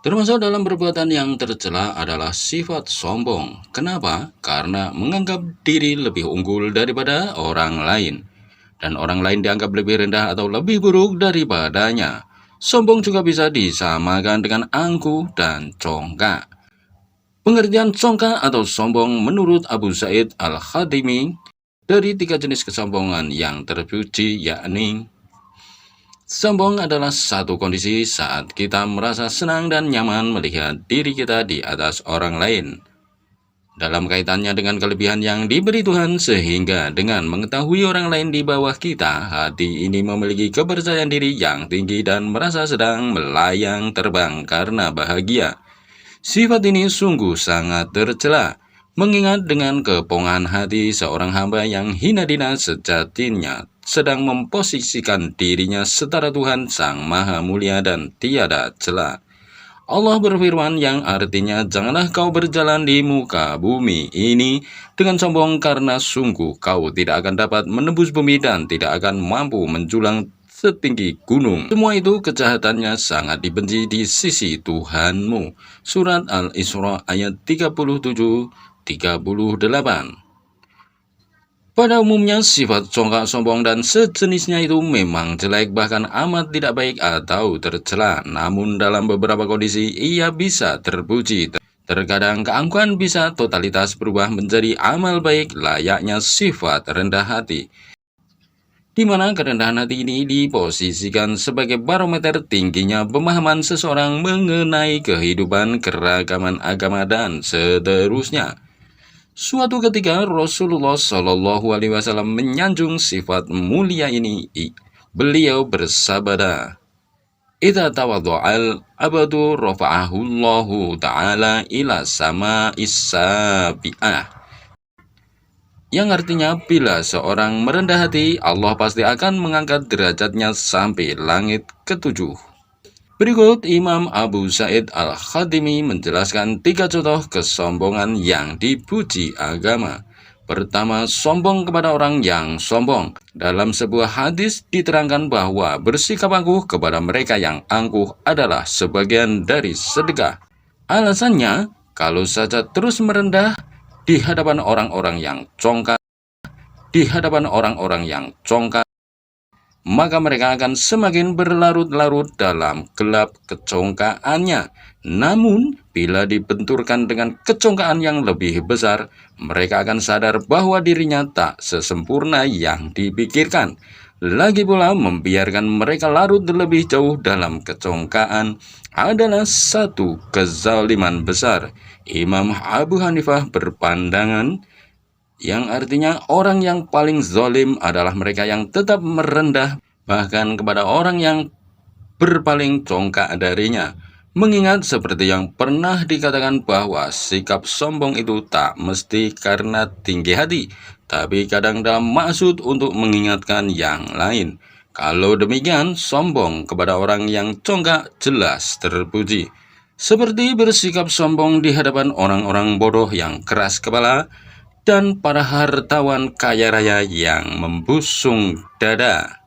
Termasuk dalam perbuatan yang tercela adalah sifat sombong. Kenapa? Karena menganggap diri lebih unggul daripada orang lain. Dan orang lain dianggap lebih rendah atau lebih buruk daripadanya. Sombong juga bisa disamakan dengan angkuh dan congkak. Pengertian congkak atau sombong menurut Abu Zaid Al-Khatimi dari tiga jenis kesombongan yang terpuji, yakni sombong adalah satu kondisi saat kita merasa senang dan nyaman melihat diri kita di atas orang lain dalam kaitannya dengan kelebihan yang diberi Tuhan, sehingga dengan mengetahui orang lain di bawah kita, hati ini memiliki kepercayaan diri yang tinggi dan merasa sedang melayang terbang karena bahagia. Sifat ini sungguh sangat tercela, mengingat dengan kepongahan hati seorang hamba yang hina dina sejatinya sedang memposisikan dirinya setara Tuhan Sang Maha Mulia dan tiada cela. Allah berfirman yang artinya, janganlah kau berjalan di muka bumi ini dengan sombong, karena sungguh kau tidak akan dapat menembus bumi dan tidak akan mampu menjulang setinggi gunung. Semua itu kejahatannya sangat dibenci di sisi Tuhanmu. Surat Al-Isra ayat 37-38. Pada umumnya, sifat congkak, sombong, dan sejenisnya itu memang jelek, bahkan amat tidak baik atau tercela. Namun dalam beberapa kondisi, ia bisa terpuji. Terkadang keangkuhan bisa totalitas berubah menjadi amal baik, layaknya sifat rendah hati, di mana kerendahan hati ini diposisikan sebagai barometer tingginya pemahaman seseorang mengenai kehidupan, keragaman agama, dan seterusnya. Suatu ketika Rasulullah Shallallahu Alaihi Wasallam menyanjung sifat mulia ini. Beliau bersabda, "Idza tawaddu'al abadu rafa'ahullahu ta'ala ila sama isabi'ah." Yang artinya, bila seorang merendah hati, Allah pasti akan mengangkat derajatnya sampai langit ketujuh. Berikut Imam Abu Zaid Al-Khatimi menjelaskan tiga contoh kesombongan yang dipuji agama. Pertama, sombong kepada orang yang sombong. Dalam sebuah hadis diterangkan bahwa bersikap angkuh kepada mereka yang angkuh adalah sebagian dari sedekah. Alasannya, kalau saja terus merendah di hadapan orang-orang yang congkak, maka mereka akan semakin berlarut-larut dalam gelap kecongkaannya. Namun, bila dibenturkan dengan kecongkaan yang lebih besar, mereka akan sadar bahwa dirinya tak sesempurna yang dipikirkan. Lagi pula, membiarkan mereka larut lebih jauh dalam kecongkaan adalah satu kezaliman besar. Imam Abu Hanifah berpandangan yang artinya orang yang paling zalim adalah mereka yang tetap merendah bahkan kepada orang yang berpaling congkak darinya. Mengingat seperti yang pernah dikatakan bahwa sikap sombong itu tak mesti karena tinggi hati, tapi kadang dalam maksud untuk mengingatkan yang lain. Kalau demikian, sombong kepada orang yang congkak jelas terpuji. Seperti bersikap sombong di hadapan orang-orang bodoh yang keras kepala dan para hartawan kaya raya yang membusung dada.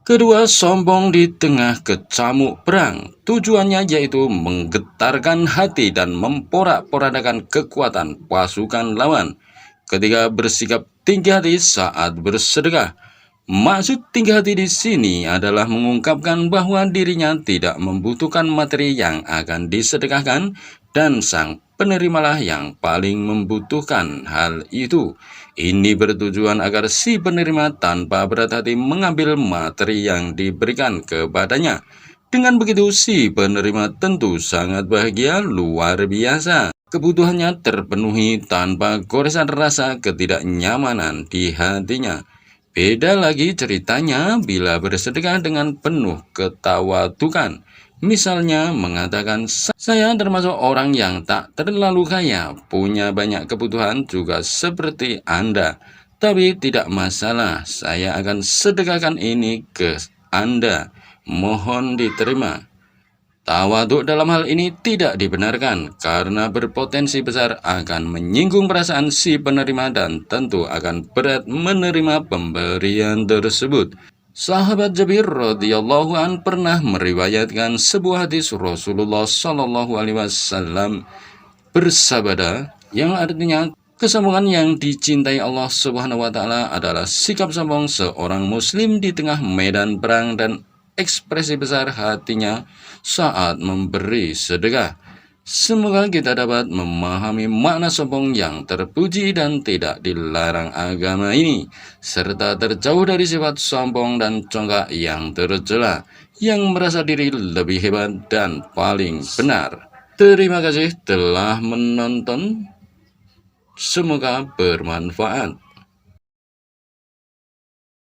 Kedua, sombong di tengah kecamuk perang. Tujuannya yaitu menggetarkan hati dan memporak-porandakan kekuatan pasukan lawan. Ketika bersikap tinggi hati saat bersedekah, maksud tinggi hati di sini adalah mengungkapkan bahwa dirinya tidak membutuhkan materi yang akan disedekahkan dan sang penerimalah yang paling membutuhkan hal itu. Ini bertujuan agar si penerima tanpa berat hati mengambil materi yang diberikan kepadanya. Dengan begitu, si penerima tentu sangat bahagia luar biasa. Kebutuhannya terpenuhi tanpa goresan rasa ketidaknyamanan di hatinya. Beda lagi ceritanya bila bersedekah dengan penuh ketawadukan. Misalnya mengatakan, saya termasuk orang yang tak terlalu kaya, punya banyak kebutuhan juga seperti Anda. Tapi tidak masalah, saya akan sedekahkan ini ke Anda. Mohon diterima. Tawaduk dalam hal ini tidak dibenarkan karena berpotensi besar akan menyinggung perasaan si penerima dan tentu akan berat menerima pemberian tersebut. Sahabat Jabir radhiyallahu an pernah meriwayatkan sebuah hadis Rasulullah Shallallahu alaihi wasallam bersabda yang artinya kesombongan yang dicintai Allah Subhanahu wa taala adalah sikap sombong seorang muslim di tengah medan perang dan ekspresi besar hatinya saat memberi sedekah. Semoga kita dapat memahami makna sombong yang terpuji dan tidak dilarang agama ini, serta terjauh dari sifat sombong dan congkak yang tercela, yang merasa diri lebih hebat dan paling benar. Terima kasih telah menonton. Semoga bermanfaat.